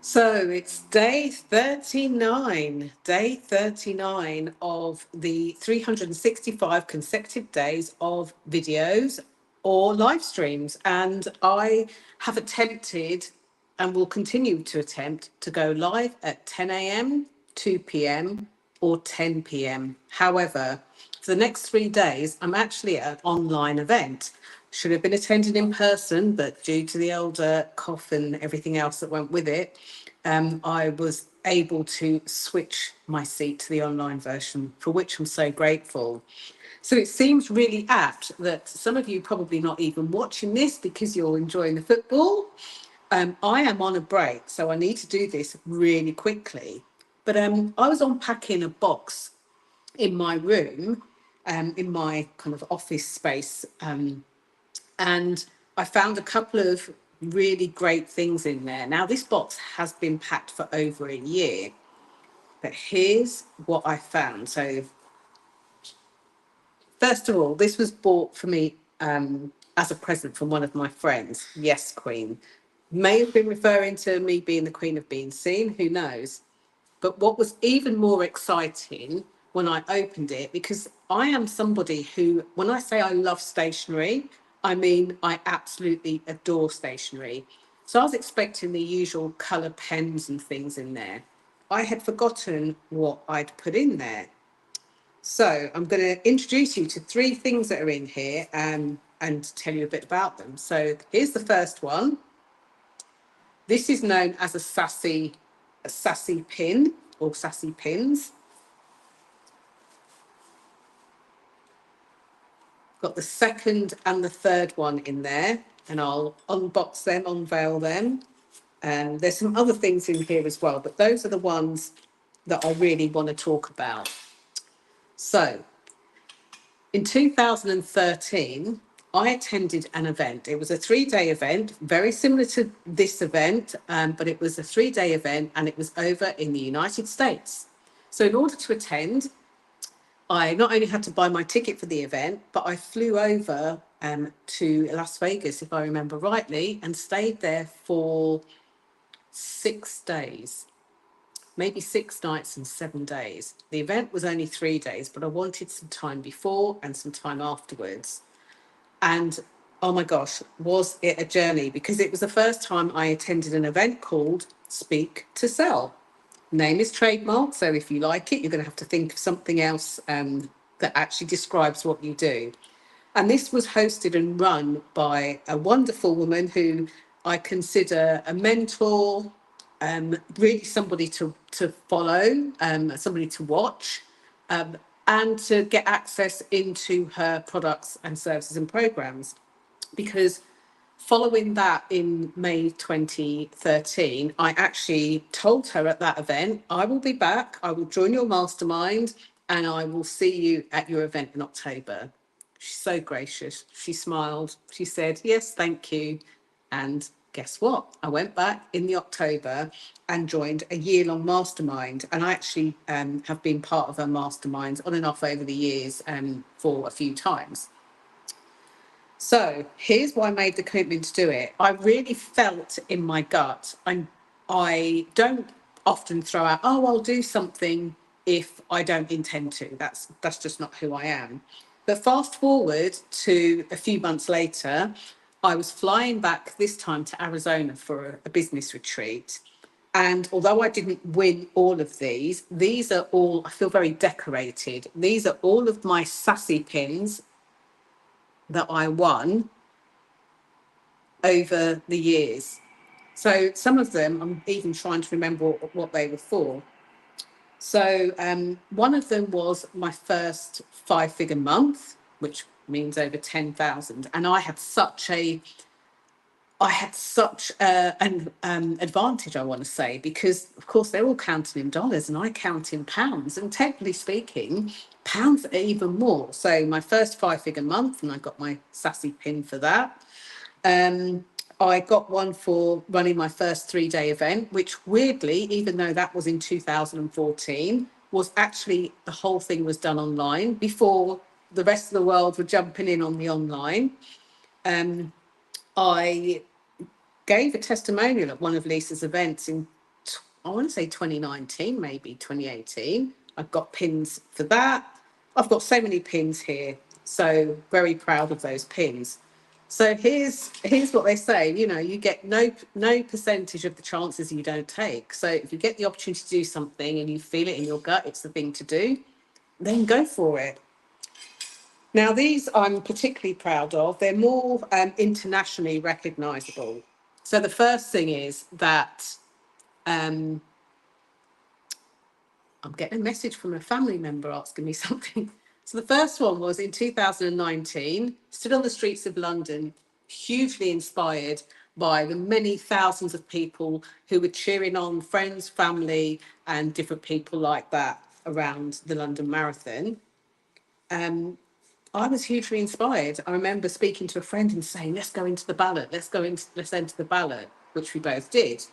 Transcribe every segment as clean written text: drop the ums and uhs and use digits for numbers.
So it's day 39 of the 365 consecutive days of videos or live streams. And I have attempted and will continue to attempt to go live at 10 a.m., 2 p.m., or 10 p.m. However, for the next 3 days, I'm actually at an online event. Should have been attended in person, but due to the older cough and everything else that went with it, I was able to switch my seat to the online version, for which I'm so grateful. So it seems really apt that some of you probably not even watching this because you're enjoying the football. I am on a break, so I need to do this really quickly. But I was unpacking a box in my room, in my kind of office space, and I found a couple of really great things in there. Now, this box has been packed for over a year, but here's what I found. So, first of all, this was bought for me as a present from one of my friends. Yes, Queen. May have been referring to me being the Queen of Being Seen, who knows? But what was even more exciting when I opened it, because I am somebody who, when I say I love stationery, I mean I absolutely adore stationery. So I was expecting the usual colour pens and things in there. I had forgotten what I'd put in there. So I'm going to introduce you to three things that are in here and tell you a bit about them. So here's the first one. This is known as a sassy pin or sassy pins. Got the second and the third one in there, and I'll unbox them, unveil them. And there's some other things in here as well, but those are the ones that I really want to talk about. So in 2013, I attended an event. It was a 3-day event, very similar to this event, but it was a 3-day event and it was over in the United States. So in order to attend, I not only had to buy my ticket for the event, but I flew over to Las Vegas, if I remember rightly, and stayed there for 6 days, maybe 6 nights and 7 days. The event was only 3 days, but I wanted some time before and some time afterwards. And oh my gosh, was it a journey? Because it was the first time I attended an event called Speak to Sell. Name is trademark, so if you like it, you're going to have to think of something else that actually describes what you do. And this was hosted and run by a wonderful woman who I consider a mentor, really somebody to follow, somebody to watch, and to get access into her products and services and programs. Because following that in May 2013, I actually told her at that event, I will be back, I will join your mastermind, and I will see you at your event in October. She's so gracious. She smiled. She said, yes, thank you. And guess what? I went back in the October and joined a year-long mastermind. And I actually have been part of her masterminds on and off over the years for a few times. So here's why I made the commitment to do it. I really felt in my gut. I don't often throw out, oh, I'll do something if I don't intend to. That's just not who I am. But fast forward to a few months later, I was flying back this time to Arizona for a business retreat. And although I didn't win all of these are all, I feel very decorated. These are all of my sassy pins that I won over the years. So some of them, I'm even trying to remember what they were for. So one of them was my first 5-figure month, which means over 10,000. And I had such an advantage, I want to say, because of course they're all counting in dollars and I count in pounds. And technically speaking, pounds are even more. So my first 5-figure month, and I got my sassy pin for that. I got one for running my first 3-day event, which weirdly, even though that was in 2014, was actually the whole thing was done online before the rest of the world were jumping in on the online. I gave a testimonial at one of Lisa's events in I want to say 2019, maybe 2018. I've got pins for that. I've got so many pins here. So very proud of those pins. So here's what they say, you know, you get no percentage of the chances you don't take. So if you get the opportunity to do something and you feel it in your gut, it's the thing to do, then go for it. Now, these I'm particularly proud of. They're more internationally recognisable. So the first thing is that um, I'm getting a message from a family member asking me something. So the first one was in 2019, stood on the streets of London, hugely inspired by the many thousands of people who were cheering on friends, family, and different people like that around the London Marathon. I was hugely inspired. I remember speaking to a friend and saying, let's go into the ballot, let's enter the ballot, which we both did.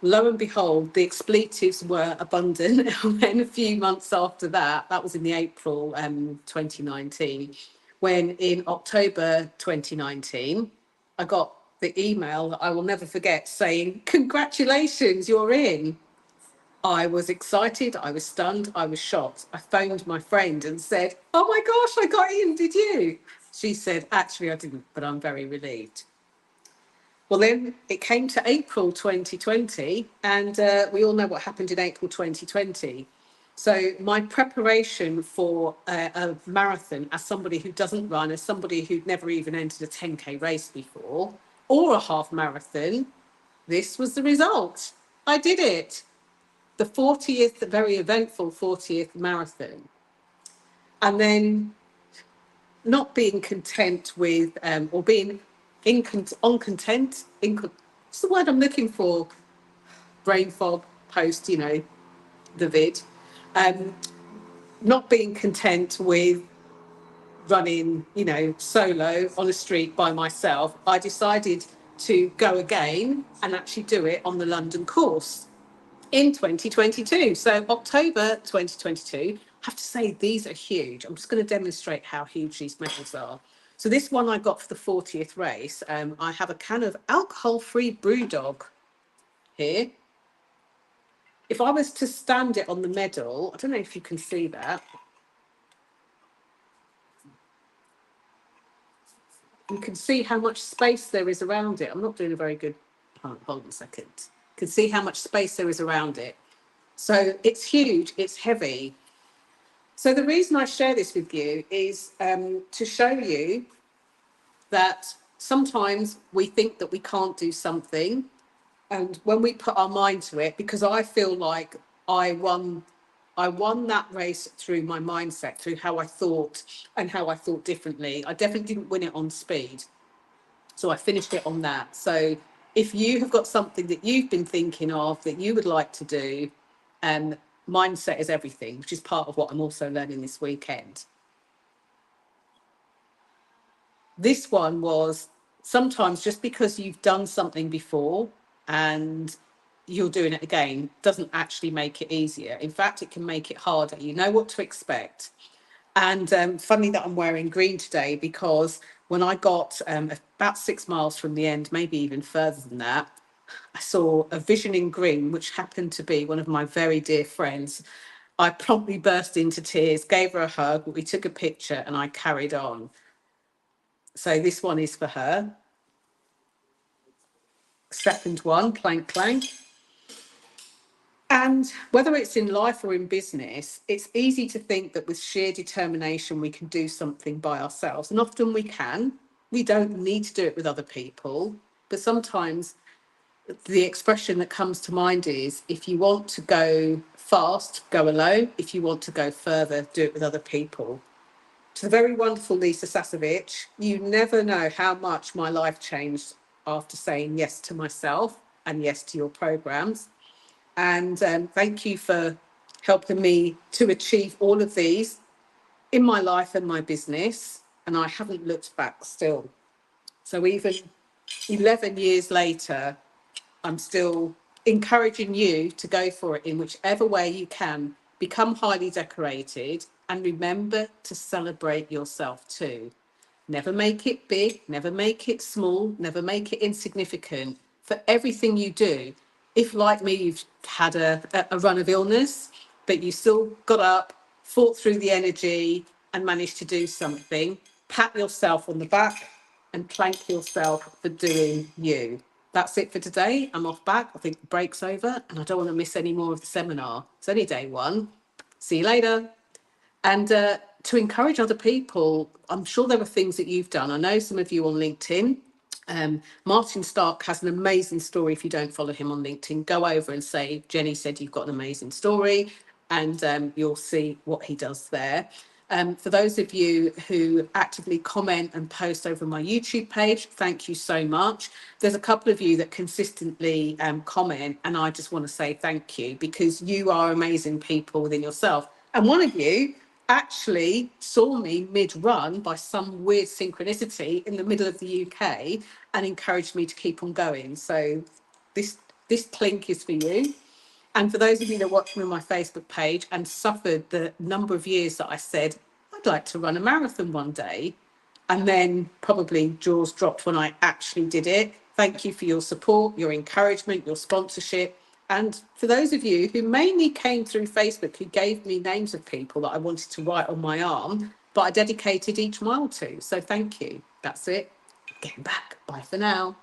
Lo and behold, the expletives were abundant. And then a few months after that, that was in the April 2019, when in October 2019, I got the email that I will never forget saying, congratulations, you're in. I was excited, I was stunned, I was shocked. I phoned my friend and said, oh my gosh, I got in, did you? She said, actually, I didn't, but I'm very relieved. Well, then it came to April 2020, and we all know what happened in April 2020. So, my preparation for a marathon, as somebody who doesn't run, as somebody who'd never even entered a 10K race before, or a half marathon, this was the result. I did it. The 40th, very eventful 40th marathon. And then not being content with, or being uncontent, what's the word I'm looking for? Brain fog post, you know, the vid. Um, not being content with running, you know, solo on a street by myself, I decided to go again and actually do it on the London course in 2022. So October 2022, I have to say these are huge. I'm just going to demonstrate how huge these medals are. So this one I got for the 40th race. I have a can of alcohol-free Brewdog here. If I was to stand it on the medal, I don't know if you can see that. You can see how much space there is around it. I'm not doing a very good, hold on a second. You can see how much space there is around it. So it's huge, it's heavy. So the reason I share this with you is to show you that sometimes we think that we can't do something. And when we put our mind to it, because I feel like I won that race through my mindset, through how I thought and how I thought differently. I definitely didn't win it on speed. So I finished it on that. So if you have got something that you've been thinking of that you would like to do, mindset is everything, which is part of what I'm also learning this weekend. This one was sometimes just because you've done something before and you're doing it again doesn't actually make it easier. In fact, it can make it harder. You know what to expect. And funny that I'm wearing green today because when I got about 6 miles from the end, maybe even further than that, I saw a vision in green, which happened to be one of my very dear friends. I promptly burst into tears, gave her a hug, we took a picture, and I carried on. So this one is for her. Second one, clank, clank. And whether it's in life or in business, it's easy to think that with sheer determination, we can do something by ourselves. And often we can. We don't need to do it with other people. But sometimes the expression that comes to mind is if you want to go fast, go alone. If you want to go further, do it with other people. To the very wonderful Lisa Sasevich, you never know how much my life changed after saying yes to myself and yes to your programs. And thank you for helping me to achieve all of these in my life and my business. And I haven't looked back still. So even 11 years later, I'm still encouraging you to go for it in whichever way you can. Become highly decorated and remember to celebrate yourself too. Never make it big, never make it small, never make it insignificant. For everything you do, if, like me, you've had a run of illness, but you still got up, fought through the energy, and managed to do something, pat yourself on the back and thank yourself for doing you. That's it for today. I'm off back. I think the break's over, and I don't want to miss any more of the seminar. It's only day one. See you later. And to encourage other people, I'm sure there were things that you've done. I know some of you on LinkedIn. Martin Stark has an amazing story. If you don't follow him on LinkedIn, go over and say, Jenny said you've got an amazing story, and you'll see what he does there. For those of you who actively comment and post over my YouTube page, thank you so much. There's a couple of you that consistently comment, and I just want to say thank you, because you are amazing people within yourself. And one of you actually saw me mid-run by some weird synchronicity in the middle of the UK and encouraged me to keep on going. So this clink is for you. And for those of you that watch me on my Facebook page and suffered the number of years that I said, I'd like to run a marathon one day, and then probably jaws dropped when I actually did it. Thank you for your support, your encouragement, your sponsorship. And for those of you who mainly came through Facebook, who gave me names of people that I wanted to write on my arm, but I dedicated each mile to. So thank you. That's it. Getting back. Bye for now.